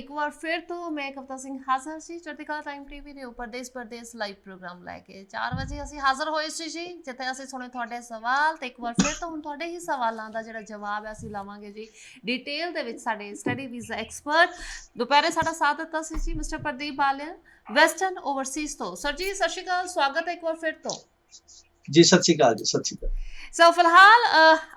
एक बार फिर तो मैं कविता सिंह हाਜ਼ਰ ਸੀ ਚੜ੍ਹਦੀ ਕਲਾ ਟਾਈਮ ਟੀਵੀ ਦੇ ਉੱਪਰ ਦੇਸ਼ ਪ੍ਰਦੇਸ਼ ਲਾਈਵ ਪ੍ਰੋਗਰਾਮ ਲੈ ਕੇ 4 ਵਜੇ ਅਸੀਂ ਹਾਜ਼ਰ ਹੋਏ ਸੀ ਜੀ, ਜਿੱਥੇ ਅਸੀਂ ਸੁਣੇ ਤੁਹਾਡੇ ਸਵਾਲ ਤੇ ਇੱਕ ਵਾਰ ਫਿਰ ਤੋਂ ਹੁਣ ਤੁਹਾਡੇ ਹੀ ਸਵਾਲਾਂ ਦਾ ਜਿਹੜਾ ਜਵਾਬ ਹੈ ਅਸੀਂ ਲਾਵਾਂਗੇ ਜੀ ਡਿਟੇਲ ਦੇ ਵਿੱਚ। ਸਾਡੇ ਸਟੱਡੀ ਵੀਜ਼ਾ ਐਕਸਪਰਟ ਦੁਪਹਿਰੇ ਸਾਡਾ ਸਾਥ ਦਿੱਤਾ ਸੀ ਜੀ mister Pradeep Balyan western Overseas ਤੋਂ। ਸਰ ਜੀ ਸਤਿ ਸ਼੍ਰੀ ਅਕਾਲ, ਸਵਾਗਤ ਹੈ ਇੱਕ ਵਾਰ ਫਿਰ ਤੋਂ जी। सत श्री अकाल जी, सत श्री अकाल। ਸੋ ਫਿਲਹਾਲ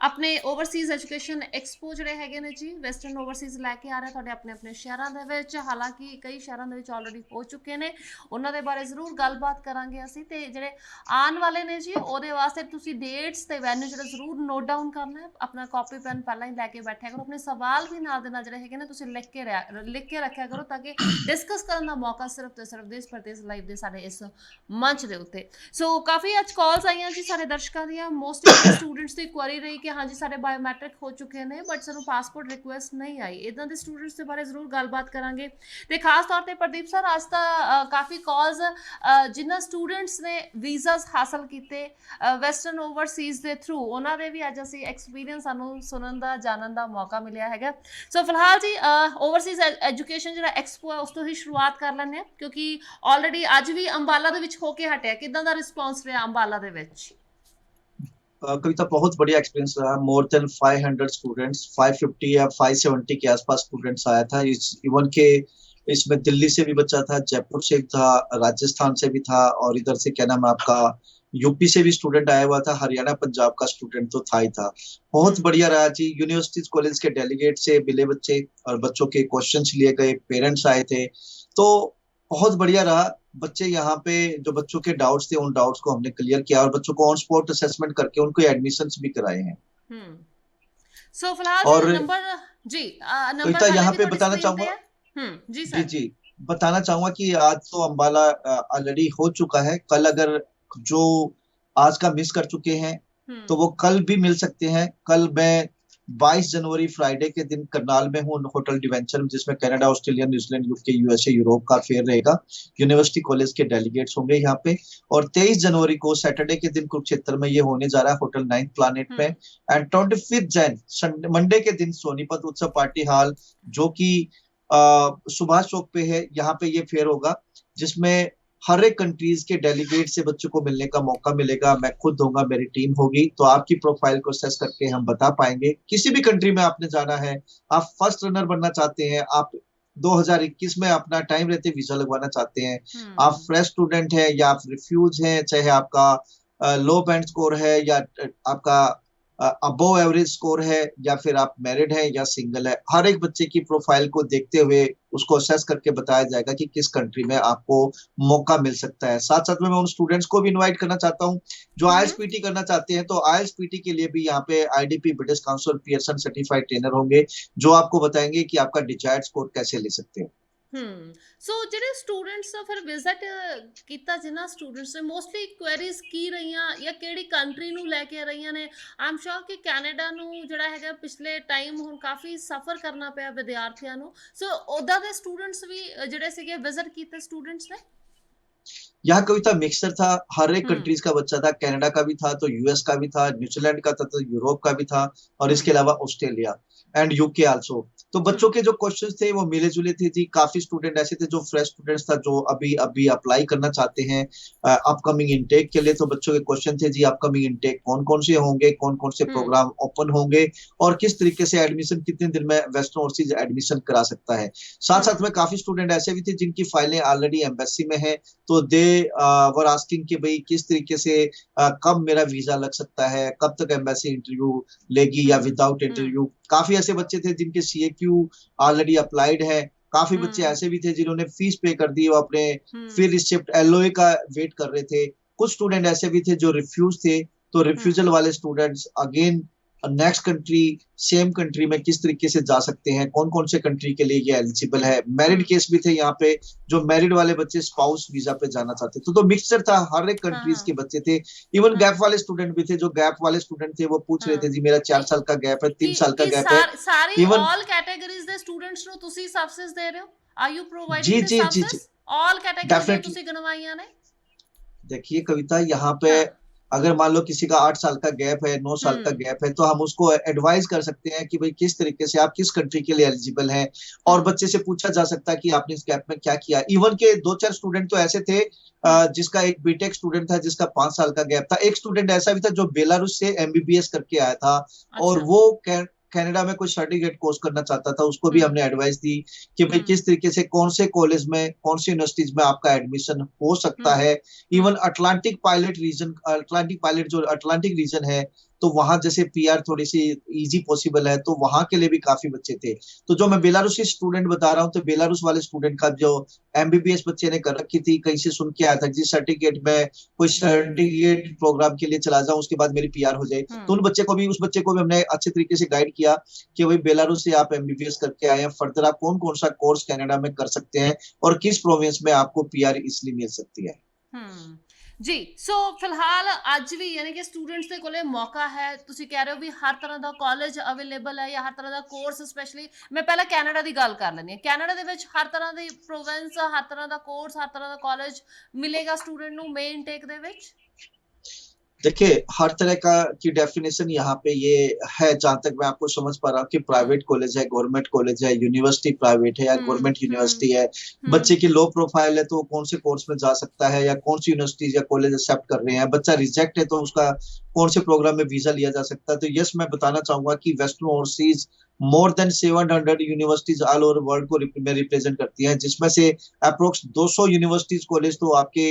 ਆਪਣੇ ਓਵਰਸੀਜ਼ ਐਜੂਕੇਸ਼ਨ ਐਕਸਪੋ ਜਿਹੜੇ ਹੈਗੇ ਨੇ ਜੀ ਵੈਸਟਰਨ ਓਵਰਸੀਜ਼ ਲੈ ਕੇ ਆ ਰਹੇ ਤੁਹਾਡੇ ਆਪਣੇ ਆਪਣੇ ਸ਼ਹਿਰਾਂ ਦੇ ਵਿੱਚ। ਹਾਲਾਂਕਿ ਕਈ ਸ਼ਹਿਰਾਂ ਦੇ ਵਿੱਚ ਆਲਰੇਡੀ ਹੋ ਚੁੱਕੇ ਨੇ, ਉਹਨਾਂ ਦੇ ਬਾਰੇ ਜ਼ਰੂਰ ਗੱਲਬਾਤ ਕਰਾਂਗੇ ਅਸੀਂ। ਤੇ ਜਿਹੜੇ ਆਉਣ ਵਾਲੇ ਨੇ ਜੀ ਉਹਦੇ ਵਾਸਤੇ ਤੁਸੀਂ ਡੇਟਸ ਤੇ ਵੈਨਿਊ ਜਿਹੜਾ ਜ਼ਰੂਰ ਨੋਟ ਡਾਊਨ ਕਰਨਾ ਹੈ। ਆਪਣਾ ਕਾਪੀ ਪੈਨ ਪਹਿਲਾਂ ਹੀ ਲੈ ਕੇ ਬੈਠਿਆ ਕਰੋ, ਆਪਣੇ ਸਵਾਲ ਵੀ ਨਾਲ ਦੇ ਨਾਲ ਜਿਹੜੇ ਹੈਗੇ ਨੇ ਤੁਸੀਂ ਲਿਖ ਕੇ ਰੱਖਿਆ ਕਰੋ ਤਾਂ ਕਿ ਡਿਸਕਸ ਕਰਨ ਦਾ ਮੌਕਾ ਸਿਰਫ ਤੇ ਸਿਰਫ ਦੇਸ਼ ਪ੍ਰਦੇਸ਼ ਲਾਈਵ ਦੇ ਸਾਡੇ ਇਸ ਮੰਚ ਦੇ ਉੱਤੇ। ਸੋ ਕਾਫੀ ਅੱਜ ਕਾਲਸ ਆਈਆਂ ਜੀ ਸਾਡੇ ਦਰਸ਼ਕਾਂ ਦੀਆਂ। ਮੋਸਟਲੀ ਸਟੂਡੈਂਟਸ ਦੀ ਕੁਐਰੀ ਰਹੀ ਕਿ ਹਾਂਜੀ ਸਾਡੇ ਬਾਇਓਮੈਟ੍ਰਿਕ ਹੋ ਚੁੱਕੇ ਨੇ ਬਟ ਸਾਨੂੰ ਪਾਸਪੋਰਟ ਰਿਕੁਐਸਟ ਨਹੀਂ ਆਈ। ਇੱਦਾਂ ਦੇ ਸਟੂਡੈਂਟਸ ਦੇ ਬਾਰੇ ਜ਼ਰੂਰ ਗੱਲਬਾਤ ਕਰਾਂਗੇ। ਤੇ ਖਾਸ ਤੌਰ ਤੇ ਪ੍ਰਦੀਪ ਸਰ ਅੱਜ ਤਾਂ ਕਾਫੀ ਕਾਲਸ ਜਿਨ੍ਹਾਂ ਸਟੂਡੈਂਟਸ ਨੇ ਵੀਜ਼ਾਸ ਹਾਸਲ ਕੀਤੇ ਵੈਸਟਰਨ ਓਵਰਸੀਜ਼ ਦੇ ਥਰੂ, ਉਹਨਾਂ ਦੇ ਵੀ ਅੱਜ ਅਸੀਂ ਐਕਸਪੀਰੀਅੰਸ ਸਾਨੂੰ ਸੁਣਨ ਦਾ ਜਾਣਨ ਦਾ ਮੌਕਾ ਮਿਲਿਆ ਹੈਗਾ। ਸੋ ਫਿਲਹਾਲ ਜੀ ਓਵਰਸੀਜ਼ ਐਜੂਕੇਸ਼ਨ ਜਿਹੜਾ ਐਕਸਪੋ ਹੈ ਉਸ ਤੋਂ ਹੀ ਸ਼ੁਰੂਆਤ ਕਰ ਲੈਂਦੇ ਹਾਂ, ਕਿਉਂਕਿ ਆਲਰੇਡੀ ਅੱਜ ਵੀ ਅੰਬਾਲਾ ਦੇ ਵਿੱਚ ਹੋ ਕੇ ਹਟਿਆ। ਕਿੱਦਾਂ ਦਾ ਰਿਸਪੌਂਸ ਰਿਹਾ ਅੰਬਾਲਾ ਦੇ ਵਿੱਚ? कविता बहुत बढ़िया एक्सपीरियंस रहा। मोर देन 500 स्टूडेंट्स, 550 या 570 के आसपास स्टूडेंट्स आया था। इवन के इसमें दिल्ली से भी बच्चा था, जयपुर से भी था, राजस्थान से भी था और इधर से क्या नाम है आपका यूपी से भी स्टूडेंट आया हुआ था, हरियाणा पंजाब का स्टूडेंट तो था ही था। बहुत बढ़िया रहा जी। यूनिवर्सिटीज कॉलेज के डेलीगेट से मिले बच्चे और बच्चों के क्वेश्चंस लिए गए, पेरेंट्स आए थे, तो बहुत बढ़िया रहा। बच्चे यहाँ पे जो बच्चों के डाउट्स थे उन डाउट्स को हमने क्लियर किया और बच्चों को ऑन स्पॉट असेसमेंट करके उनको एडमिशंस भी कराए हैं। सो फिलहाल और नंबर जी कविता यहाँ पे बताना चाहूंगा जी जी सर जी बताना चाहूंगा कि आज तो अम्बाला ऑलरेडी हो चुका है। कल अगर जो आज का मिस कर चुके हैं तो वो कल भी मिल सकते हैं। कल मैं 22 जनवरी फ्राइडे के दिन करनाल में हूँ, होटल डिवेंचर, जिसमें Canada, Australia, New Zealand, UK, USA, Europe का फेयर रहेगा। यूनिवर्सिटी कॉलेज के डेलीगेट्स होंगे यहाँ पे। और 23 जनवरी को सैटरडे के दिन कुरुक्षेत्र में ये होने जा रहा है, होटल 9th प्लानेट में। एंड 25 जन मंडे के दिन सोनीपत उत्सव पार्टी हॉल, जो कि सुभाष चौक पे है, यहाँ पे ये फेयर होगा, जिसमें हर एक कंट्रीज के डेलीगेट से बच्चों को मिलने का मौका मिलेगा। मैं खुद होऊंगा, मेरी टीम होगी, तो आपकी प्रोफाइल को असेस करके हम बता पाएंगे। किसी भी कंट्री में आपने जाना है, आप फर्स्ट रनर बनना चाहते हैं, आप 2021 में अपना टाइम रहते वीजा लगवाना चाहते हैं, आप फ्रेश स्टूडेंट है या आप रिफ्यूज हैं, चाहे आपका लो बैंड स्कोर है या आपका अबव एवरेज स्कोर है, या फिर आप मैरिड है या सिंगल है, हर एक बच्चे की प्रोफाइल को देखते हुए उसको असेस करके बताया जाएगा कि किस कंट्री में आपको मौका मिल सकता है। साथ साथ में मैं उन स्टूडेंट्स को भी इनवाइट करना चाहता हूं जो आईएलटीएस करना चाहते हैं। तो आईएलटीएस के लिए भी यहाँ पे IDP, British council, Pearson certified trainer होंगे जो आपको बताएंगे कि आपका डिजायर्ड स्कोर कैसे ले सकते हैं। ਸੋ ਜਿਹੜੇ ਸਟੂਡੈਂਟਸ ਫਿਰ ਵਿਜ਼ਿਟ ਕੀਤਾ, ਜਿਨ੍ਹਾਂ ਸਟੂਡੈਂਟਸ ਨੇ ਮੋਸਟਲੀ ਕੁਐਰੀਜ਼ ਕੀ ਰਹੀਆਂ ਜਾਂ ਕਿਹੜੀ ਕੰਟਰੀ ਨੂੰ ਲੈ ਕੇ ਰਹੀਆਂ ਨੇ? ਆਮ ਸ਼ੋਰ ਕਿ ਕੈਨੇਡਾ ਨੂੰ ਜਿਹੜਾ ਹੈਗਾ ਪਿਛਲੇ ਟਾਈਮ ਹੁਣ ਕਾਫੀ ਸਫਰ ਕਰਨਾ ਪਿਆ ਵਿਦਿਆਰਥੀਆਂ ਨੂੰ। ਸੋ ਉੱਦਾਂ ਦੇ ਸਟੂਡੈਂਟਸ ਵੀ ਜਿਹੜੇ ਸੀਗੇ ਵਿਜ਼ਿਟ ਕੀਤੇ स्टूडेंट्स ने? यहाँ कविता मिक्सर था, हर एक कंट्रीज का बच्चा था। कनाडा का भी था तो यूएस का भी था, न्यूजीलैंड का था तो यूरोप का भी था, और इसके अलावा ऑस्ट्रेलिया एंड यूके आल्सो। तो बच्चों के जो क्वेश्चंस थे वो मिले जुले थे जी। काफी स्टूडेंट ऐसे थे जो फ्रेश स्टूडेंट्स था, जो अभी अप्लाई करना चाहते हैं अपकमिंग इनटेक के लिए। तो बच्चों के क्वेश्चन थे जी, अपकमिंग इनटेक कौन कौन से होंगे, कौन कौन से प्रोग्राम ओपन होंगे, और किस तरीके से एडमिशन कितने दिन में वेस्टर्न ओवरसीज एडमिशन करा सकता है। साथ साथ में काफी स्टूडेंट ऐसे भी थे जिनकी फाइलें ऑलरेडी एम्बेसी में है, तो दे वर आस्किंग कि भाई किस तरीके से कब मेरा वीजा लग सकता है, कब तक एम्बेसी इंटरव्यू लेगी या विदाउट इंटरव्यू। काफी ऐसे बच्चे थे जिनके सीएक्यू ऑलरेडी अप्लाइड है। काफी बच्चे ऐसे भी थे जिन्होंने फीस पे कर दी, वो अपने फिर रिसिप्ट एलओए का वेट कर रहे थे। कुछ स्टूडेंट ऐसे भी थे जो रिफ्यूज थे, तो रिफ्यूजल वाले students again next country, same country में किस तरीके से जा सकते हैं, कौन कौन से कंट्री के लिए ये एलिजिबल है। मैरिड केस भी थे यहाँ पे, जो मैरिड वाले बच्चे स्पाउस वीजा पे जाना चाहते थे। तो मिक्सचर था, हर एक कंट्रीज के बच्चे थे। इवन गैप वाले स्टूडेंट भी थे, जो गैप वाले स्टूडेंट थे वो पूछ रहे थे जी मेरा 4 साल का गैप है, 3 साल का गैप है। सारी ऑल कैटेगरीज दे स्टूडेंट्स ਨੂੰ ਤੁਸੀਂ ਸਰਵਿਸਿਜ਼ ਦੇ ਰਹੇ ਹੋ? Are you providing this service? All categories ਤੁਸੀਂ ਗਣਵਾਈਆਂ ਨੇ? देखिए कविता, यहाँ पे अगर मान लो किसी का 8 साल का गैप है, 9 साल का गैप है, तो हम उसको एडवाइस कर सकते हैं कि भाई किस तरीके से आप किस कंट्री के लिए एलिजिबल हैं। और बच्चे से पूछा जा सकता है कि आपने इस गैप में क्या किया। इवन के 2-4 स्टूडेंट तो ऐसे थे, जिसका एक बीटेक स्टूडेंट था जिसका 5 साल का गैप था। एक स्टूडेंट ऐसा भी था जो बेलारूस से एमबीबीएस करके आया था, और अच्छा। वो कनाडा में कोई सर्टिफिकेट कोर्स करना चाहता था। उसको भी हमने एडवाइस दी कि भाई किस तरीके से कौन से कॉलेज में, कौन सी यूनिवर्सिटीज में आपका एडमिशन हो सकता है। इवन अटलांटिक पायलट जो अटलांटिक रीजन है, तो वहां जैसे पीआर थोड़ी सी इजी पॉसिबल है, तो वहां के लिए भी काफी बच्चे थे। तो जो मैं बेलारूसी स्टूडेंट बता रहा हूँ, तो बेलारूस वाले स्टूडेंट का जो एमबीबीएस बच्चे ने कर रखी थी, कहीं से सुन के आया था जिस सर्टिफिकेट में कोई सर्टिफिकेट प्रोग्राम के लिए चला जाऊं, उसके बाद मेरी पीआर हो जाए, तो उस बच्चे को भी हमने अच्छे तरीके से गाइड किया कि भाई बेलारूस से आप एमबीबीएस करके आए हैं, फर्दर आप कौन कौन सा कोर्स कनाडा में कर सकते हैं और किस प्रोविंस में आपको पीआर इसलिए मिल सकती है। ਜੀ ਸੋ ਫਿਲਹਾਲ ਅੱਜ ਵੀ ਯਾਨੀ ਕਿ ਸਟੂਡੈਂਟਸ ਦੇ ਕੋਲੇ ਮੌਕਾ ਹੈ। ਤੁਸੀਂ ਕਹਿ ਰਹੇ ਹੋ ਵੀ ਹਰ ਤਰ੍ਹਾਂ ਦਾ ਕਾਲਜ ਅਵੇਲੇਬਲ ਹੈ ਜਾਂ ਹਰ ਤਰ੍ਹਾਂ ਦਾ ਕੋਰਸ, ਸਪੈਸ਼ਲੀ ਮੈਂ ਪਹਿਲਾਂ ਕੈਨੇਡਾ ਦੀ ਗੱਲ ਕਰ ਲੈਂਦੀ ਹਾਂ। ਕੈਨੇਡਾ ਦੇ ਵਿੱਚ ਹਰ ਤਰ੍ਹਾਂ ਦੀ ਪ੍ਰੋਵਿੰਸ, ਹਰ ਤਰ੍ਹਾਂ ਦਾ ਕੋਰਸ, ਹਰ ਤਰ੍ਹਾਂ ਦਾ ਕਾਲਜ ਮਿਲੇਗਾ स्टूडेंट ਨੂੰ ਮੇਨ ਟੇਕ ਦੇ ਵਿੱਚ। देखिए, हर तरह का की डेफिनेशन यहाँ पे ये है, जहां तक मैं आपको समझ पा रहा हूँ कि प्राइवेट कॉलेज है, गवर्नमेंट कॉलेज है, यूनिवर्सिटी प्राइवेट है या गवर्नमेंट यूनिवर्सिटी है, बच्चे की लो प्रोफाइल है तो वो कौन से कोर्स में जा सकता है, या कौन सी यूनिवर्सिटी या कॉलेज एक्सेप्ट कर रहे हैं। बच्चा रिजेक्ट है तो उसका कौन से प्रोग्राम में वीजा लिया जा सकता है। तो यस, मैं बताना चाहूंगा कि western overseas more than 700 universities all over world को में रिप्रेजेंट करती हैं, जिसमें से अप्रोक्स 200 यूनिवर्सिटीज कॉलेज तो आपके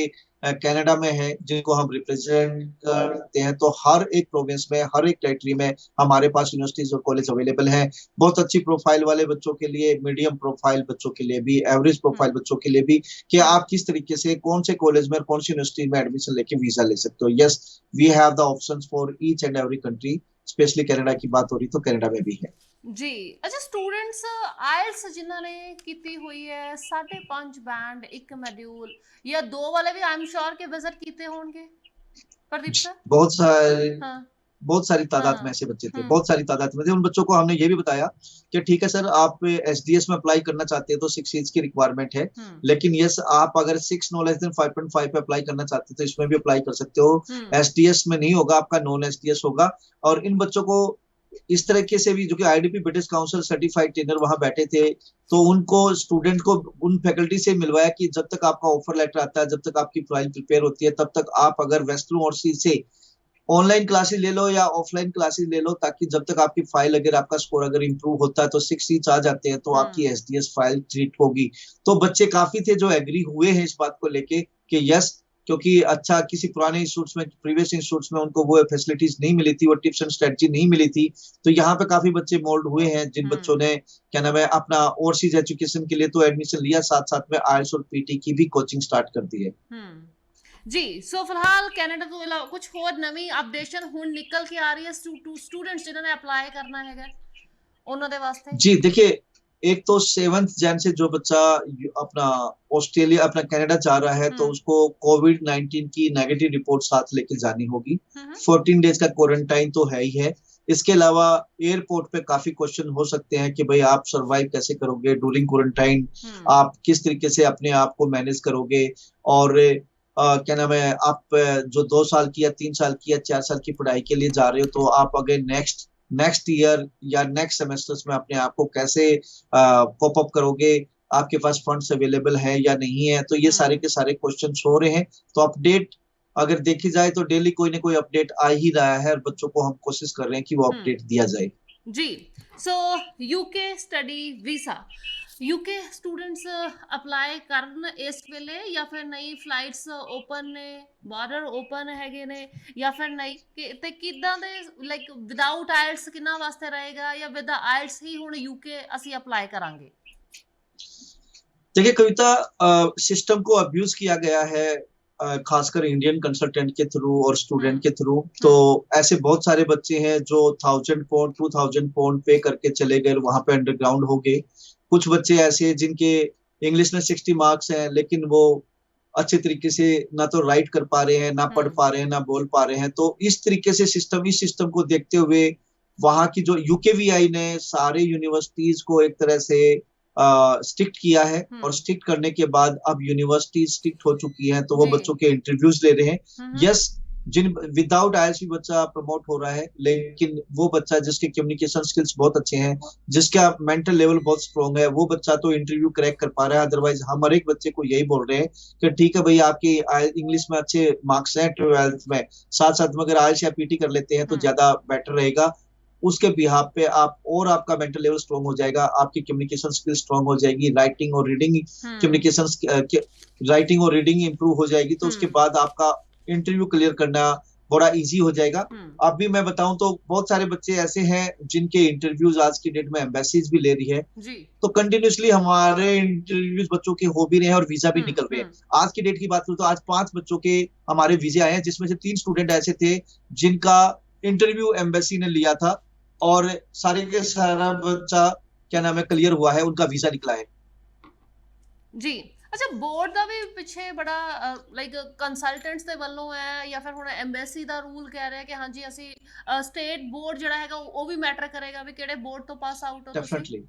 कनाडा में है जिनको हम रिप्रेजेंट करते हैं। तो हर एक प्रोविंस में, हर एक टेरिटरी में हमारे पास यूनिवर्सिटीज और कॉलेज अवेलेबल हैं। बहुत अच्छी प्रोफाइल वाले बच्चों के लिए, मीडियम प्रोफाइल बच्चों के लिए भी, एवरेज प्रोफाइल बच्चों के लिए भी, कि आप किस तरीके से कौन से कॉलेज में और कौन सी यूनिवर्सिटी में एडमिशन लेके वीजा ले सकते हो। Yes, we have the options for each and every country. Specially Canada की बात हो रही तो कनाडा में भी है ਜੀ। ਅੱਛਾ, ਸਟੂਡੈਂਟਸ ਆਇਲਸ ਜਿਨ੍ਹਾਂ ਨੇ ਕੀਤੀ ਹੋਈ ਹੈ 5.5 ਬੈਂਡ ਇੱਕ ਮੋਡਿਊਲ ਜਾਂ 2 ਵਾਲੇ ਵੀ ਆਈ ਐਮ श्योर ਕਿ ਵਿਜ਼ਿਟ ਕੀਤੇ ਹੋਣਗੇ प्रदीप सर। बहुत सारे हाँ बहुत सारी तादाद में ऐसे बच्चे थे, बहुत सारी तादाद में थे। उन बच्चों को हमने ये भी बताया कि ठीक है सर, आप एसडीएस में अप्लाई करना चाहते हैं तो 6 ईयर्स की रिक्वायरमेंट है, लेकिन यस, आप अगर 6 नो लेस देन 5.5 पे अप्लाई करना चाहते हैं तो इसमें भी अप्लाई कर सकते हो। एसडीएस में नहीं होगा, आपका नॉन एसडीएस होगा। और इन बच्चों को इस तरीके से भी, जो कि IDP British council certified trainer वहां बैठे थे, तो उनको स्टूडेंट को उन फैकल्टी से मिलवाया कि जब तक आपका ऑफर लेटर आता है, जब तक आपकी फाइल प्रिपेयर होती है, तब तक आप अगर वेस्टर्न ओवरसीज से ऑनलाइन क्लासेस ले लो या ऑफलाइन क्लासेस ले लो, ताकि जब तक आपकी फाइल, अगर आपका स्कोर अगर इंप्रूव होता है तो 6 सीट्स आ जाते हैं, तो आपकी एसडीएस फाइल ट्रीट होगी। तो बच्चे काफी थे जो एग्री हुए हैं इस बात को लेके कि यस, क्योंकि अच्छा किसी पुराने इंस्टीट्यूट्स में, प्रीवियस इंस्टीट्यूट्स में उनको वो फैसिलिटीज नहीं मिली थी, वो टिप्स एंड स्ट्रेटजी नहीं मिली थी। तो यहाँ पे काफी बच्चे मोल्ड हुए हैं, जिन बच्चों ने क्या नाम है अपना ओवरसीज एजुकेशन के लिए तो एडमिशन लिया, साथ साथ में आईएलटीएस और पीटी की भी कोचिंग स्टार्ट कर दी है। ਜੀ ਸੋ ਫਿਲਹਾਲ ਕੈਨੇਡਾ ਤੋਂ ਇਲਾਵਾ ਕੁਝ ਹੋਰ ਨਵੀਂ ਅਪਡੇਸ਼ਨ ਹੁਣ ਨਿਕਲ ਕੇ ਆ ਰਹੀ ਹੈ ਸਟੂਡੈਂਟਸ ਜਿਨ੍ਹਾਂ ਨੇ ਅਪਲਾਈ ਕਰਨਾ ਹੈਗਾ ਉਹਨਾਂ ਦੇ ਵਾਸਤੇ। जी देखिए, एक तो 7 जैन से जो बच्चा अपना ऑस्ट्रेलिया, अपना कनाडा जा रहा है, तो उसको कोविड-19 की नेगेटिव रिपोर्ट साथ लेके जानी होगी। 14 डेज का क्वारंटाइन तो है ही है। इसके अलावा एयरपोर्ट पे काफी क्वेश्चन हो सकते हैं कि भाई आप सरवाइव कैसे करोगे ड्यूरिंग क्वारंटाइन, आप किस तरीके से अपने आप को मैनेज करोगे, और क्या नाम है, आप जो 2 साल की या 3 साल की या 4 साल की पढ़ाई के लिए जा रहे हो, तो आप अगर नेक्स्ट ईयर या नेक्स्ट सेमेस्टर्स में अपने आप को कैसे कोप अप करोगे, आपके पास फंड्स अवेलेबल है या नहीं है। तो ये सारे के सारे क्वेश्चंस हो रहे हैं। तो अपडेट अगर देखी जाए तो डेली कोई ना कोई अपडेट आ ही रहा है, और बच्चों को हम कोशिश कर रहे हैं कि वो अपडेट दिया जाए। जी so UK study visa, UK students apply करन इस वेले या फिर नई फ्लाइट्स ओपन ने, बार्डर ओपन हैगे ने या फिर नहीं, ते किदां दे लाइक विदाउट आइल्स किन्ना वास्ते रहेगा या विद आइल्स ही हुण यूके ਅਸੀਂ अप्लाई करांगे। देखिए कविता, सिस्टम को अब्यूज किया गया है, खासकर इंडियन कंसल्टेंट के थ्रू और स्टूडेंट के थ्रू। तो ऐसे बहुत सारे बच्चे हैं जो 1000 पाउंड 2000 पाउंड पे करके चले गए, वहां पे अंडरग्राउंड हो गए। कुछ बच्चे ऐसे हैं जिनके इंग्लिश में 60 मार्क्स हैं, लेकिन वो अच्छे तरीके से ना तो राइट कर पा रहे हैं, ना पढ़ पा रहे हैं, ना बोल पा रहे हैं। तो इस तरीके से इस सिस्टम को देखते हुए वहां की जो यूकेवीआई ने सारे यूनिवर्सिटीज को एक तरह से स्ट्रिक्ट किया है, और स्ट्रिक्ट करने के बाद अब यूनिवर्सिटी स्ट्रिक्ट हो चुकी है, तो वो बच्चों के इंटरव्यूज ले रहे हैं। यस, जिन विदाउट आईएलटीएस भी बच्चा प्रमोट हो रहा है, लेकिन वो बच्चा जिसके कम्युनिकेशन स्किल्स बहुत अच्छे हैं, जिसका मेंटल लेवल बहुत स्ट्रांग है, वो बच्चा तो इंटरव्यू क्रैक कर पा रहा है। अदरवाइज हम हर एक बच्चे को यही बोल रहे हैं कि ठीक है भाई, आपकी इंग्लिश में अच्छे मार्क्स हैं 12th में, साथ साथ में अगर आईएलटीएस या पीटी कर लेते हैं तो ज्यादा बेटर रहेगा। उसके बिहाफ पे आप और आपका मेंटल लेवल स्ट्रांग हो जाएगा, आपकी कम्युनिकेशन स्किल स्ट्रांग हो जाएगी, राइटिंग और रीडिंग कम्युनिकेशन राइटिंग और रीडिंग इंप्रूव हो जाएगी, तो उसके बाद आपका इंटरव्यू क्लियर करना बड़ा इजी हो जाएगा। अब भी मैं बताऊं तो बहुत सारे बच्चे ऐसे हैं जिनके इंटरव्यूज आज की डेट में एम्बेसीज भी ले रही है, तो कंटिन्यूसली हमारे इंटरव्यूज बच्चों के हो भी रहे हैं और वीजा भी निकल रहे हैं। आज की डेट की बात करूं तो आज 5 बच्चों के हमारे वीजे आए हैं, जिसमें से 3 स्टूडेंट ऐसे थे जिनका इंटरव्यू एम्बेसी ने लिया था और सारे के सारा बच्चा क्या नाम है क्लियर हुआ है, उनका वीजा निकला है जी। ਅੱਛਾ ਬੋਰਡ ਦਾ ਵੀ ਪਿੱਛੇ ਬੜਾ ਲਾਈਕ ਕੰਸਲਟੈਂਟਸ ਦੇ ਵੱਲੋਂ ਹੈ ਜਾਂ ਫਿਰ ਹੁਣ ਐਮਬੈਸੀ ਦਾ ਰੂਲ ਕਹਿ ਰਿਹਾ ਕਿ ਹਾਂਜੀ ਅਸੀਂ ਸਟੇਟ ਬੋਰਡ ਜਿਹੜਾ ਹੈਗਾ ਉਹ ਵੀ ਮੈਟਰ ਕਰੇਗਾ ਵੀ ਕਿਹੜੇ ਬੋਰਡ ਤੋਂ ਪਾਸ ਆਊਟ ਹੋ ਤੁਸੀਂ। डेफिनेटली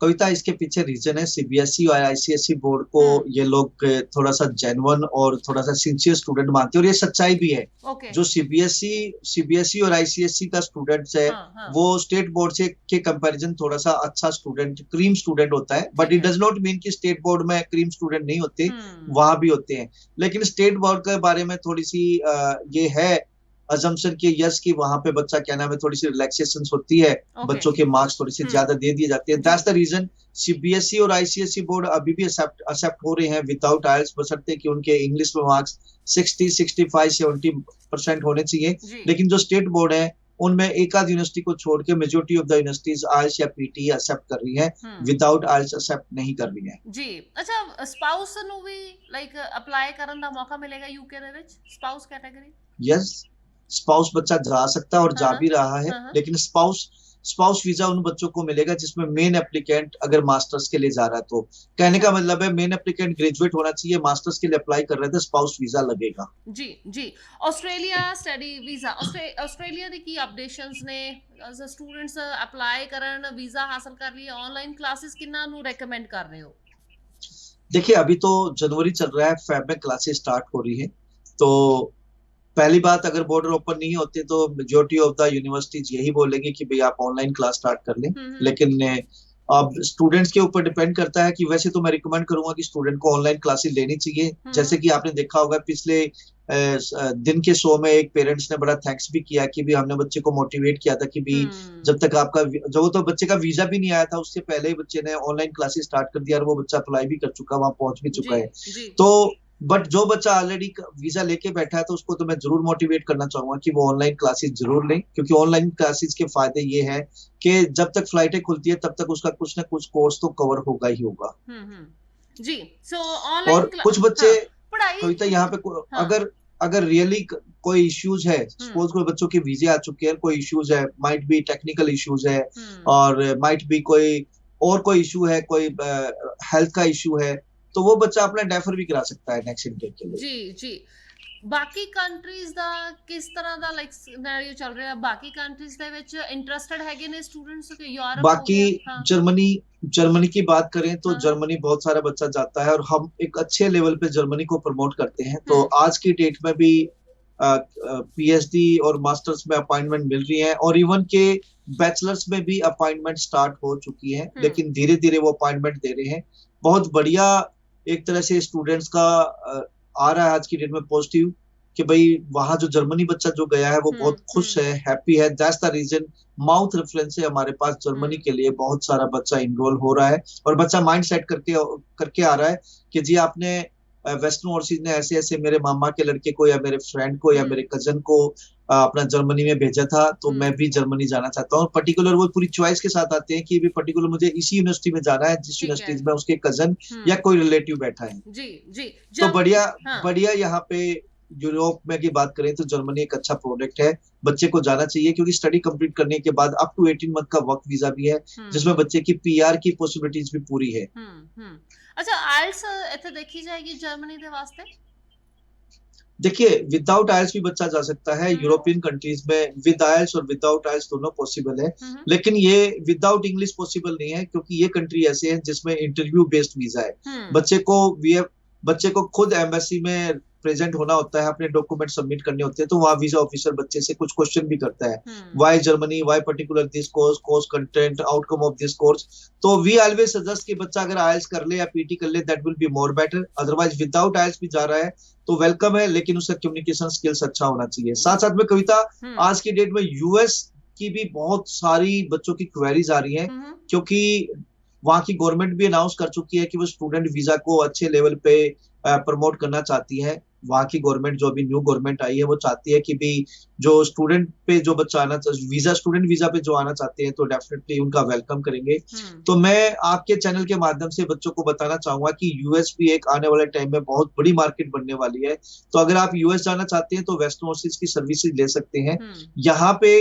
कविता, इसके पीछे रीजन है सीबीएसई और आईसीएसई बोर्ड को ये लोग थोड़ा सा जेन्युइन और थोड़ा सा सिंसियर स्टूडेंट मानते हैं, और ये सच्चाई भी है। जो सीबीएसई और आईसीएसई का स्टूडेंट्स है वो स्टेट बोर्ड से के कंपैरिजन थोड़ा सा अच्छा स्टूडेंट, क्रीम स्टूडेंट होता है, but it does not mean कि स्टेट बोर्ड में क्रीम स्टूडेंट नहीं होते, वहां भी होते हैं। लेकिन स्टेट बोर्ड के बारे में थोड़ी सी ये है अजम्पशन की यस कि वहां पे बच्चा क्या नाम है थोड़ी सी रिलैक्सेशन होती है, बच्चों के मार्क्स थोड़े से ज्यादा दे दिए जाते हैं। दैट्स द रीजन सीबीएसई और आईसीएसई बोर्ड अभी भी एक्सेप्ट हो रहे हैं विदाउट आईएलटीएस, बशर्ते कि उनके इंग्लिश में मार्क्स 60, 65, 70% होने चाहिए। लेकिन जो स्टेट बोर्ड है उनमें एक आध यूनिवर्सिटी को छोड़ के majority of the universities IELTS या पीटी एक्सेप्ट कर रही है, विदाउट आईएलटीएस एक्सेप्ट नहीं कर रही है ਜੀ। ਅੱਛਾ ਸਪਾਊਸ ਨੂੰ ਵੀ ਲਾਈਕ ਅਪਲਾਈ ਕਰਨ ਦਾ ਮੌਕਾ ਮਿਲੇਗਾ यूके ਦੇ ਵਿੱਚ ਸਪਾਊਸ ਕੈਟਾਗਰੀ? यस, स्पाउस बच्चा जा सकता है और जा भी रहा है, लेकिन स्पाउस वीजा उन बच्चों को मिलेगा जिसमें मेन एप्लीकेंट अगर मास्टर्स के लिए जा रहा है। तो कहने का मतलब है मेन एप्लीकेंट ग्रेजुएट होना चाहिए, मास्टर्स के लिए अप्लाई कर रहे थे, स्पाउस वीजा लगेगा। जी जी। ਆਸਟ੍ਰੇਲੀਆ ਸਟੱਡੀ ਵੀਜ਼ਾ, ਆਸਟ੍ਰੇਲੀਆ ਦੀ ਕੀ ਅਪਡੇਸ਼ਨਸ ਨੇ? ਸਟੂਡੈਂਟਸ ਅਪਲਾਈ ਕਰਨ, ਵੀਜ਼ਾ ਹਾਸਲ ਕਰ ਲਈ, ਆਨਲਾइन क्लासेस किन्ना ਨੂੰ रेकमेंड कर रहे हो? देखिए अभी तो जनवरी चल रहा है, फेब में क्लासेस स्टार्ट हो रही है, तो पहली बात अगर बॉर्डर ओपन नहीं होते तो मेजोरिटी ऑफ द यूनिवर्सिटीज यही बोलेंगे कि भाई आप ऑनलाइन क्लास स्टार्ट कर लें। लेकिन अब स्टूडेंट्स के ऊपर डिपेंड करता है कि वैसे तो मैं रिकमेंड करूंगा कि स्टूडेंट को ऑनलाइन क्लासेस लेनी चाहिए। जैसे कि आपने देखा होगा पिछले दिन के शो में एक पेरेंट्स ने बड़ा थैंक्स भी किया कि भी हमने बच्चे को मोटिवेट किया था कि भी जब तक आपका जो तो बच्चे का वीजा भी नहीं आया था उससे पहले ही बच्चे ने ऑनलाइन क्लासेस स्टार्ट कर दिया और वो बच्चा अप्लाई भी कर चुका, वहां पहुंच भी चुका है। तो बट जो बच्चा ऑलरेडी वीजा लेके बैठा है तो उसको तो मैं जरूर मोटिवेट करना चाहूंगा कि वो ऑनलाइन क्लासेस जरूर लें, क्योंकि ऑनलाइन क्लासेस के फायदे ये है कि जब तक फ्लाइटें खुलती है तब तक उसका कुछ ना कुछ कोर्स तो कवर होगा ही होगा। जी। सो ऑनलाइन और कुछ बच्चे पढ़ाई यहाँ पे अगर रियली कोई इश्यूज है, सपोज कोई बच्चों के वीजे आ चुके हैं, कोई इश्यूज है, माइट बी टेक्निकल इश्यूज है और माइट बी कोई इशू है, कोई हेल्थ का इशू है, तो वो बच्चा अपना डेफर भी करा सकता है नेक्स्ट इनटेक के लिए। जी जी। ਬਾਕੀ ਕੰਟਰੀਜ਼ ਦਾ ਕਿਸ ਤਰ੍ਹਾਂ ਦਾ ਲਾਈਕ ਸਿਨੈਰੀਓ ਚੱਲ ਰਿਹਾ? ਬਾਕੀ ਕੰਟਰੀਜ਼ ਦੇ ਵਿੱਚ ਇੰਟਰਸਟਿਡ ਹੈਗੇ ਨੇ स्टूडेंट्स के? यूरोप बाकी जर्मनी की बात करें तो जर्मनी बहुत सारा बच्चा जाता है और हम एक अच्छे लेवल पे जर्मनी को प्रमोट करते हैं। तो आज की डेट में भी पीएचडी और मास्टर्स में अपॉइंटमेंट मिल रही है और इवन के बैचलर्स में भी अपॉइंटमेंट स्टार्ट हो चुकी है, लेकिन धीरे धीरे वो अपॉइंटमेंट दे रहे हैं। बहुत बढ़िया एक तरह से स्टूडेंट्स का आ रहा है आज की डेट में पॉजिटिव कि भाई वहां जो जर्मनी बच्चा जो गया है वो बहुत खुश है, हैप्पी है। That's the reason mouth reference से हमारे पास जर्मनी के लिए बहुत सारा बच्चा इनरोल हो रहा है और बच्चा माइंड सेट करके आ रहा है कि जी आपने वेस्टर्न ओवरसीज ने ऐसे ऐसे मेरे मामा के लड़के को या मेरे फ्रेंड को या मेरे कजन को अपना जर्मनी में भेजा था, तो मैं भी जर्मनी जाना चाहता हूँ। पर्टिकुलर वो पूरी चॉइस के साथ आते हैं कि भी पर्टिकुलर मुझे इसी यूनिवर्सिटी में जाना है जिस यूनिवर्सिटी में उसके कजन या कोई रिलेटिव बैठा है। जी जी। तो बढ़िया यहाँ पे यूरोप में की बात करें तो जर्मनी एक अच्छा प्रोडक्ट है, बच्चे को जाना चाहिए क्योंकि स्टडी कंप्लीट करने के बाद अप टू 18 मंथ का वर्क वीजा भी है जिसमें बच्चे की पीआर की पॉसिबिलिटीज भी पूरी है। अच्छा आइल्स ਇੱਥੇ देखी जाएगी जर्मनी ਦੇ वास्ते? देखिए विदाउट आइल्स भी बच्चा जा सकता है, यूरोपियन कंट्रीज में विद आइल्स और विदाउट आइल्स दोनों पॉसिबल है, लेकिन ये विदाउट इंग्लिश पॉसिबल नहीं है क्योंकि ये कंट्री ऐसे है जिसमें इंटरव्यू बेस्ड वीजा है। बच्चे को खुद एम्बेसी में प्रेजेंट होना होता है, अपने डॉक्यूमेंट सबमिट करने होते हैं, तो वहाँ वीजा ऑफिसर बच्चे से कुछ क्वेश्चन भी करता है, why Germany, why particular this course content, outcome of this course. तो वी ऑलवेज सजेस्ट कि बच्चा अगर आईएलटीएस कर ले या पीटी कर ले, that will be more better. Otherwise without IELTS भी जा रहा है तो वेलकम है, लेकिन उसका कम्युनिकेशन स्किल्स अच्छा होना चाहिए। साथ साथ में कविता, आज की डेट में यूएस की भी बहुत सारी बच्चों की क्वेरीज आ रही हैं, क्योंकि वहां की गवर्नमेंट भी अनाउंस कर चुकी है कि वो स्टूडेंट वीजा को अच्छे लेवल पे प्रमोट करना चाहती है। वहां की गवर्नमेंट, जो अभी न्यू गवर्नमेंट आई है, वो चाहती है कि भी जो स्टूडेंट पे जो बच्चा आना, स्टूडेंट वीजा पे जो आना चाहते हैं तो डेफिनेटली उनका वेलकम करेंगे। तो मैं आपके चैनल के माध्यम से बच्चों को बताना चाहूंगा कि यूएस भी एक आने वाले टाइम में बहुत बड़ी मार्केट बनने वाली है। तो अगर आप यूएस जाना चाहते हैं तो वेस्टर्न ओवरसीज की सर्विसेज ले सकते हैं। यहाँ पे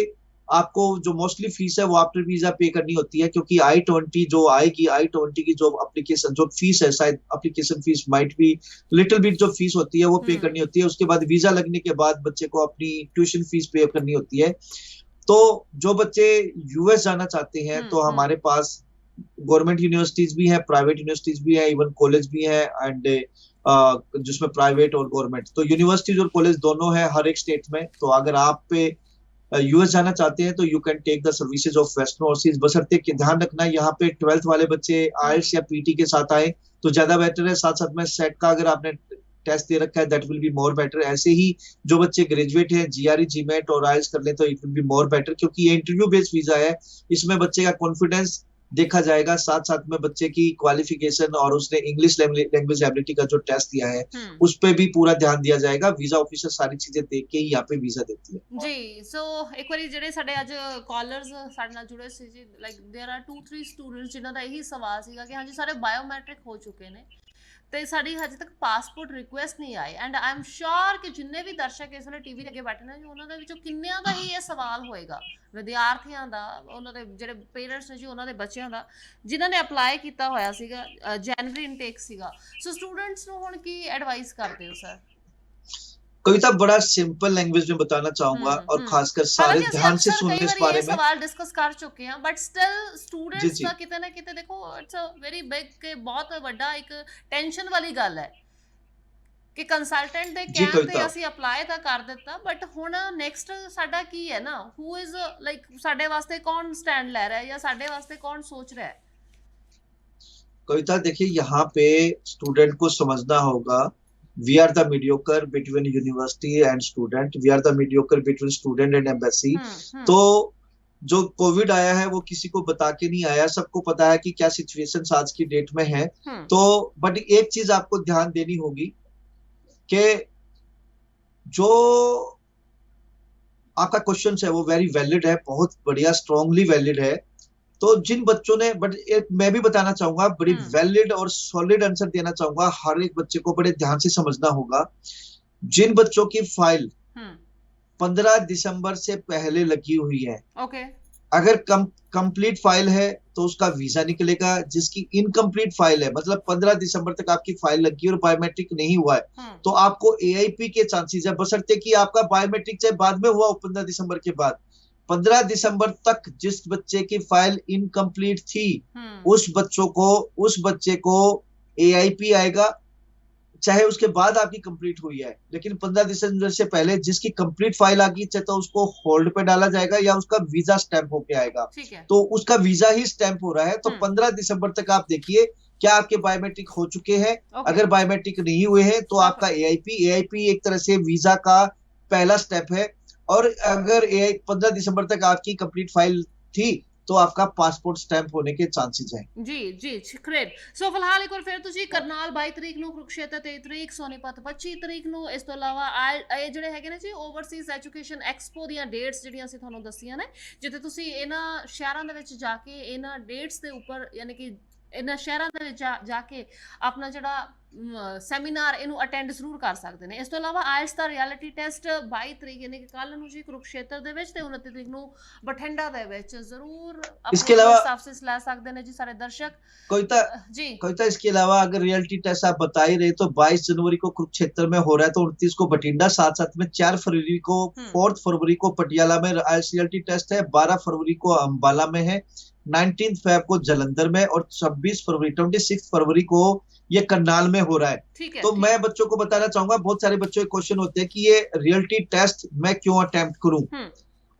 आपको जो मोस्टली फीस है वो आफ्टर वीजा पे करनी होती है, क्योंकि I-20 जो आएगी, I-20 की जो एप्लीकेशन जो फीस है, शायद एप्लीकेशन फीस माइट भी लिटिल बिट जो फीस होती है वो पे करनी होती है। उसके बाद वीजा लगने के बाद बच्चे को अपनी ट्यूशन फीस पे करनी होती है। तो जो बच्चे यूएस जाना चाहते हैं तो हमारे पास गवर्नमेंट यूनिवर्सिटीज भी है, प्राइवेट यूनिवर्सिटीज भी है, इवन कॉलेज भी है, एंड जिसमें प्राइवेट और गवर्नमेंट, तो यूनिवर्सिटीज और कॉलेज दोनों है हर एक स्टेट में। तो अगर आप पे यूएस जाना चाहते हैं तो you can take the services of Western Overseas. बशर्ते कि ध्यान रखना, यहाँ पे 12th वाले बच्चे आईएलटीएस या पीटी के साथ आए तो ज्यादा बेटर है। साथ साथ में सेट का अगर आपने टेस्ट दे रखा है, that will be more better. ऐसे ही जो बच्चे ग्रेजुएट हैं, जीआरई, जीमेट और आईएलटीएस कर ले तो it will be more better, क्योंकि ये इंटरव्यू बेस्ड वीजा है। इसमें बच्चे का कॉन्फिडेंस देखा जाएगा, साथ साथ में बच्चे की क्वालिफिकेशन और उसने इंग्लिश लैंग्वेज एबिलिटी का जो टेस्ट दिया है उस पे भी पूरा ध्यान दिया जाएगा। वीजा ऑफिसर सारी चीजें देख के ही यहाँ पे वीजा देती है जी। सो एक बारी ਜਿਹੜੇ ਸਾਡੇ ਅੱਜ ਕਾਲਰਸ ਸਾਡੇ ਨਾਲ ਜੁੜੇ ਸੀ ਜੀ, ਲਾਈਕ देयर आर 2-3 ਸਟੂਡੈਂਟਸ ਜਿਨ੍ਹਾਂ ਦਾ ਇਹੀ ਸਵਾਲ ਸੀਗਾ ਕਿ ਹਾਂਜੀ ਸਾਰੇ ਬਾਇਓਮੈਟ੍ਰਿਕ ਹੋ ਚੁੱਕੇ ਨੇ ਤੇ ਸਾਡੀ ਹਜੇ ਤੱਕ ਪਾਸਪੋਰਟ ਰਿਕੁਐਸਟ ਨਹੀਂ ਆਈ, ਐਂਡ ਆਈ ਐਮ ਸ਼ੋਰ ਕਿ ਜਿੰਨੇ ਵੀ ਦਰਸ਼ਕ ਇਸ ਵੇਲੇ ਟੀਵੀ ਅੱਗੇ ਬੈਠੇ ਨੇ ਜੀ ਉਹਨਾਂ ਦੇ ਵਿੱਚੋਂ ਕਿੰਨਿਆਂ ਦਾ ਹੀ ਇਹ ਸਵਾਲ ਹੋਏਗਾ, ਵਿਦਿਆਰਥੀਆਂ ਦਾ, ਉਹਨਾਂ ਦੇ ਜਿਹੜੇ ਪੇਰੈਂਟਸ ਨੇ ਜੀ ਉਹਨਾਂ ਦੇ ਬੱਚਿਆਂ ਦਾ ਜਿਨ੍ਹਾਂ ਨੇ ਅਪਲਾਈ ਕੀਤਾ ਹੋਇਆ ਸੀਗਾ, ਜਨਵਰੀ ਇਨਟੇਕ ਸੀਗਾ। ਸੋ ਸਟੂਡੈਂਟਸ ਨੂੰ ਹੁਣ ਕੀ ਐਡਵਾਈਸ ਕਰਦੇ ਹੋ ਸਰ? कविता, बड़ा सिंपल लैंग्वेज में बताना चाहूंगा और खासकर सारे ध्यान से सुन ले इस बारे में। सवाल डिस्कस कर चुके हैं बट स्टिल स्टूडेंट्स का किते ना किते देखो इट्स अ वेरी बिग के बहुत बड़ा एक टेंशन वाली गल है कि कंसल्टेंट दे कहण ते ਅਸੀਂ ਅਪਲਾਈ ਤਾਂ ਕਰ ਦਿੱਤਾ ਬਟ ਹੁਣ ਨੈਕਸਟ ਸਾਡਾ ਕੀ ਹੈ ਨਾ, ਹੂ ਇਜ਼ ਲਾਈਕ ਸਾਡੇ ਵਾਸਤੇ ਕੌਣ स्टैंड ले रहा है या ਸਾਡੇ ਵਾਸਤੇ कौन सोच रहा है? कविता देखिए, यहाँ पे स्टूडेंट को समझना होगा, we are the mediocre between university and student, we are the mediocre between student and embassy। तो जो कोविड आया है वो किसी को बता के नहीं आया, सबको पता है कि क्या सिचुएशन आज की डेट में है। तो बट एक चीज आपको ध्यान देनी होगी कि जो आपका क्वेश्चन है वो वेरी वैलिड है, बहुत बढ़िया, स्ट्रांगली वैलिड है। तो जिन बच्चों ने, बट मैं भी बताना चाहूंगा, बड़ी वैलिड और सॉलिड आंसर देना चाहूंगा, हर एक बच्चे को बड़े ध्यान से समझना होगा। जिन बच्चों की फाइल 15 दिसंबर से पहले लगी हुई है, अगर कंप्लीट फाइल है तो उसका वीजा निकलेगा। जिसकी इनकम्प्लीट फाइल है, मतलब 15 दिसंबर तक आपकी फाइल लगी और बायोमेट्रिक नहीं हुआ है, तो आपको एआईपी के चांसेस है, बशर्ते कि आपका बायोमेट्रिक चाहे बाद में हुआ हो 15 दिसंबर के बाद। 15 दिसंबर तक जिस बच्चे की फाइल इनकम्प्लीट थी उस बच्चे को एआईपी आएगा, चाहे उसके बाद आपकी कंप्लीट हुई है। लेकिन 15 दिसंबर से पहले जिसकी कंप्लीट फाइल आ गई, चाहे तो उसको होल्ड पे डाला जाएगा या उसका वीजा स्टैंप होके आएगा। तो उसका वीजा ही स्टैंप हो रहा है। तो 15 दिसंबर तक आप देखिए क्या आपके बायोमेट्रिक हो चुके हैं। अगर बायोमेट्रिक नहीं हुए हैं तो आपका एआईपी एक तरह से वीजा का पहला स्टेप है। और अगर 15 दिसंबर तक आपकी कंप्लीट फाइल थी तो आपका ਪਾਸਪੋਰਟ ਸਟੈਂਪ ਹੋਣੇ के ਚਾਂਸਸ ਹੈ। ਜੀ ਜੀ ਗ੍ਰੇਟ। ਸੋ ਫਿਲਹਾਲ ਇੱਕ ਵਾਰ ਫਿਰ ਤੁਸੀਂ ਕਰਨਾਲ 22 ਤਰੀਕ ਨੂੰ, ਕੁਰੂਕਸ਼ੇਤਰ 23 ਤਰੀਕ, ਸੋਨੀਪਤ 25 ਤਰੀਕ ਨੂੰ, ਇਸ ਤੋਂ ਇਲਾਵਾ ਇਹ ਜਿਹੜੇ ਹੈਗੇ ਨੇ ਜੀ ਓਵਰਸੀਜ਼ ਐਜੂਕੇਸ਼ਨ ਐਕਸਪੋ ਦੀਆਂ ਡੇਟਸ ਜਿਹੜੀਆਂ ਅਸੀਂ ਤੁਹਾਨੂੰ ਦੱਸੀਆਂ ਨੇ, ਜਿੱਥੇ ਤੁਸੀਂ ਇਹਨਾਂ ਸ਼ਹਿਰਾਂ ਦੇ ਵਿੱਚ ਜਾ ਕੇ ਇਹਨਾਂ ਡੇਟਸ ਦੇ ਉੱਪਰ ਯਾਨੀ ਕਿ ਇਹਨਾਂ ਸ਼ਹਿਰਾਂ ਦੇ ਵਿੱਚ ਜਾ ਕੇ ਆਪਣਾ ਜਿਹੜਾ ਸੈਮੀਨਾਰ ਇਹਨੂੰ ਅਟੈਂਡ ਜ਼ਰੂਰ ਕਰ ਸਕਦੇ ਨੇ। ਇਸ ਤੋਂ ਇਲਾਵਾ ਆਇਲਟਸ ਦਾ ਰਿਐਲਿਟੀ ਟੈਸਟ 22 ਤਰੀਕ ਯਾਨੀ ਕਿ ਕੱਲ ਨੂੰ ਜੀ ਕੁਰੂਕਸ਼ੇਤਰ ਦੇ ਵਿੱਚ ਤੇ 29 ਤਰੀਕ ਨੂੰ ਬਠਿੰਡਾ ਦੇ ਵਿੱਚ ਜ਼ਰੂਰ इसके अलावा ਸਾਫਸਿਸ ਲੈ ਸਕਦੇ ਨੇ ਜੀ ਸਾਰੇ ਦਰਸ਼ਕ। कविता इसके अलावा अगर रियलिटी टेस्ट आप बता ही रहे तो 22 जनवरी को कुरुक्षेत्र में हो रहा है, तो 29 को बठिंडा, साथ में 4 फरवरी को 4 फरवरी को पटियाला में रियलिटी टेस्ट है, 12 फरवरी को अंबाला में है, 19 फेब को जलंधर में और 26 फरवरी को ये करनाल में हो रहा है। ठीक है, तो ठीक मैं बच्चों को बताना चाहूंगा, बहुत सारे बच्चों के क्वेश्चन होते हैं कि ये रियलिटी टेस्ट मैं क्यों अटेम्प्ट करूं,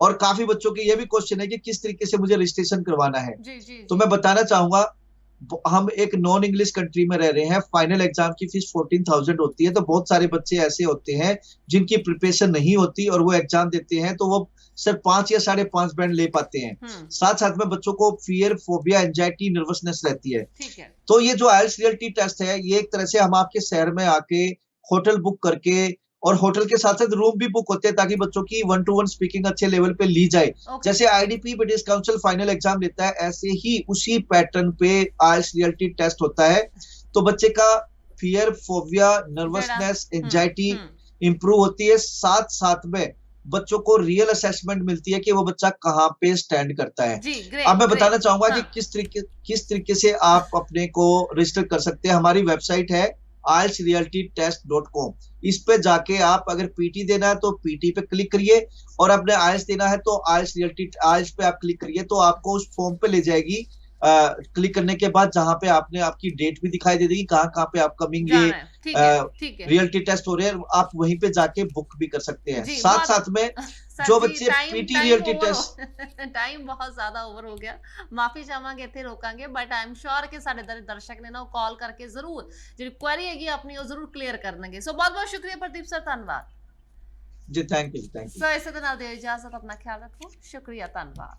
और काफी बच्चों के ये भी क्वेश्चन है कि किस तरीके से मुझे रजिस्ट्रेशन करवाना है। जी जी तो जी। मैं बताना चाहूंगा, हम एक नॉन इंग्लिश कंट्री में रह रहे हैं, फाइनल एग्जाम की फीस 14,000 होती है, तो बहुत सारे बच्चे ऐसे होते हैं जिनकी प्रिपरेशन नहीं होती और वो एग्जाम देते हैं तो वो सिर्फ 5 या 5.5 बैंड ले पाते हैं। साथ साथ में बच्चों को फियर, फोबिया, एंजाइटी, नर्वसनेस रहती है। ठीक है। तो ये जो आइल्स रियलिटी टेस्ट है, ये एक तरह से हम आपके शहर में आके होटल बुक करके, और होटल के साथ साथ रूम भी बुक होते हैं ताकि बच्चों की 1-to-1 स्पीकिंग अच्छे लेवल पे ली जाए। जैसे IDP British council final exam लेता है, ऐसे ही उसी पैटर्न पे आइल्स रियलिटी टेस्ट होता है। तो बच्चे का fear, phobia, nervousness, anxiety improve होती है। साथ साथ में बच्चों को रियल असेसमेंट मिलती है कि वो बच्चा कहाँ पे स्टैंड करता है। अब मैं बताना चाहूंगा कि किस तरीके से आप अपने को रजिस्टर कर सकते हैं। हमारी वेबसाइट है ieltsrealitytest.com। इस पे जाके आप अगर पीटी देना है तो पीटी पे क्लिक करिए, और अपने आइल्स देना है तो आइल्स पे आप क्लिक करिए, तो आपको उस फॉर्म पे ले जाएगी। क्लिक करने के बाद जहां पे आपने आपकी डेट भी दिखाई दे देगी, कहाँ कहाँ पे अपकमिंग ये रियलिटी टेस्ट हो रहे हैं, आप वहीं पे जाके बुक भी कर सकते हैं। साथ साथ में जो बच्चे पीटी रियलिटी टेस्ट टाइम बहुत ज्यादा ओवर हो गया, माफी चाहांगे, इत्थे रोकांगे, बट आई एम श्योर कि साडे दर्शक ने ना कॉल करके जरूर जी क्वेरी हैगी अपनी वो जरूर क्लियर करनगे। सो बहुत बहुत शुक्रिया प्रदीप सर, धन्यवाद जी। Thank you. सो इसे दे नाल दिओ इजाजत, अपना ख्याल रखो, शुक्रिया, धन्यवाद।